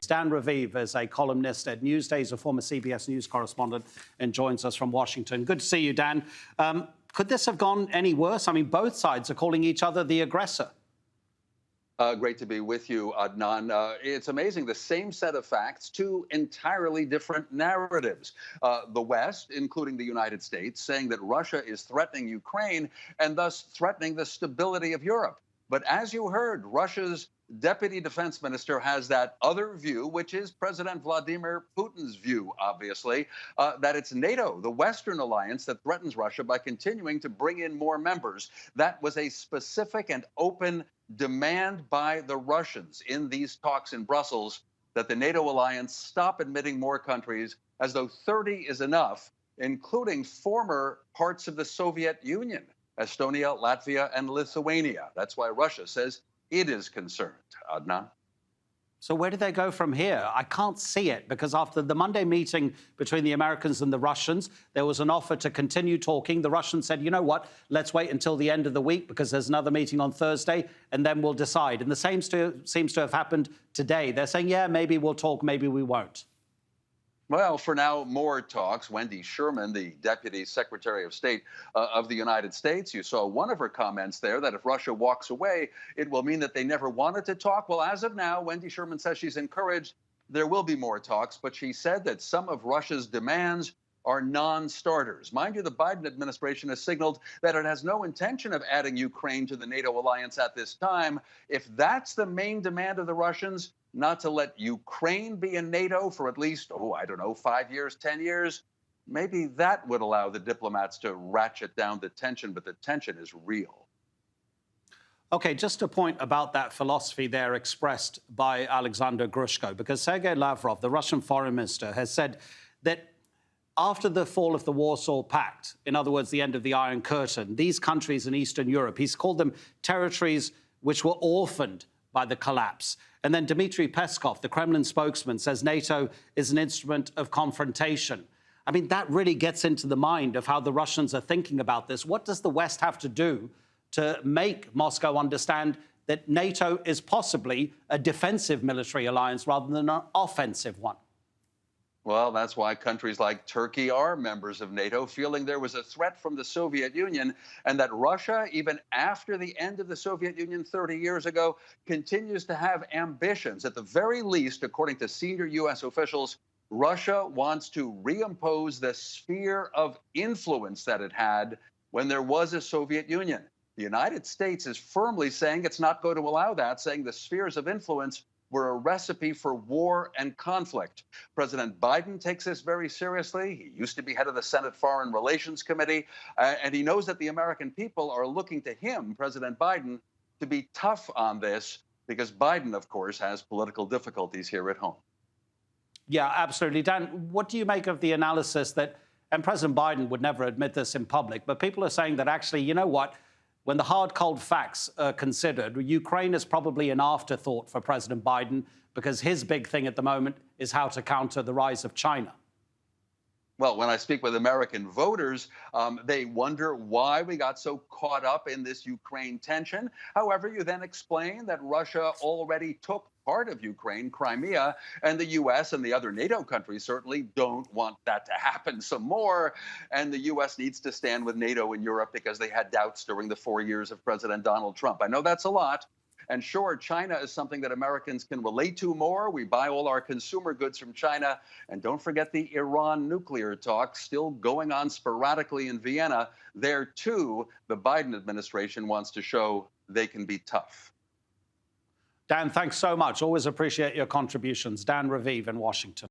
Dan Raviv is a columnist at Newsday. He's a former CBS News correspondent and joins us from Washington. Good to see you, Dan. Could this have gone any worse? I mean, both sides are calling each other the aggressor. Great to be with you, Adnan. It's amazing. The same set of facts, two entirely different narratives. The West, including the United States, saying that Russia is threatening Ukraine and thus threatening the stability of Europe. But as you heard, Russia's deputy defense minister has that other view, which is President Vladimir Putin's view, obviously, that it's NATO, the Western alliance, that threatens Russia by continuing to bring in more members. That was a specific and open demand by the Russians in these talks in Brussels, that the NATO alliance stop admitting more countries, as though 30 is enough, including former parts of the Soviet Union, Estonia, Latvia, and Lithuania. That's why Russia says it is concerned. Adnan? So where do they go from here? I can't see it, because after the Monday meeting between the Americans and the Russians, there was an offer to continue talking. The Russians said, you know what, let's wait until the end of the week because there's another meeting on Thursday and then we'll decide. And the same seems to have happened today. They're saying, yeah, maybe we'll talk, maybe we won't. Well, for now, more talks. Wendy Sherman, the Deputy Secretary of State of the United States, you saw one of her comments there that if Russia walks away, it will mean that they never wanted to talk. Well, as of now, Wendy Sherman says she's encouraged there will be more talks, but she said that some of Russia's demands are non-starters. Mind you, the Biden administration has signaled that it has no intention of adding Ukraine to the NATO alliance at this time. If that's the main demand of the Russians, not to let Ukraine be in NATO for at least, 5 years, 10 years, maybe that would allow the diplomats to ratchet down the tension, but the tension is real. OK, just a point about that philosophy there expressed by Alexander Grushko, because Sergei Lavrov, the Russian foreign minister, has said that after the fall of the Warsaw Pact, in other words, the end of the Iron Curtain, these countries in Eastern Europe, he's called them territories which were orphaned by the collapse. And then Dmitry Peskov, the Kremlin spokesman, says NATO is an instrument of confrontation. I mean, that really gets into the mind of how the Russians are thinking about this. What does the West have to do to make Moscow understand that NATO is possibly a defensive military alliance rather than an offensive one? Well, that's why countries like Turkey are members of NATO, feeling there was a threat from the Soviet Union, and that Russia, even after the end of the Soviet Union 30 years ago, continues to have ambitions. At the very least, according to senior U.S. officials, Russia wants to reimpose the sphere of influence that it had when there was a Soviet Union. The United States is firmly saying it's not going to allow that, saying the spheres of influence were a recipe for war and conflict. President Biden takes this very seriously. He used to be head of the Senate Foreign Relations Committee, and he knows that the American people are looking to him, President Biden, to be tough on this, because Biden, of course, has political difficulties here at home. Yeah, absolutely. Dan, what do you make of the analysis that, and President Biden would never admit this in public, but people are saying that actually, you know what, when the hard, cold facts are considered, Ukraine is probably an afterthought for President Biden, because his big thing at the moment is how to counter the rise of China. Well, when I speak with American voters, they wonder why we got so caught up in this Ukraine tension. However, you then explain that Russia already took part of Ukraine, Crimea, and the U.S. and the other NATO countries certainly don't want that to happen some more. And the U.S. needs to stand with NATO in Europe because they had doubts during the 4 years of President Donald Trump. I know that's a lot. And sure, China is something that Americans can relate to more. We buy all our consumer goods from China. And don't forget the Iran nuclear talks still going on sporadically in Vienna. There, too, the Biden administration wants to show they can be tough. Dan, thanks so much. Always appreciate your contributions. Dan Raviv in Washington.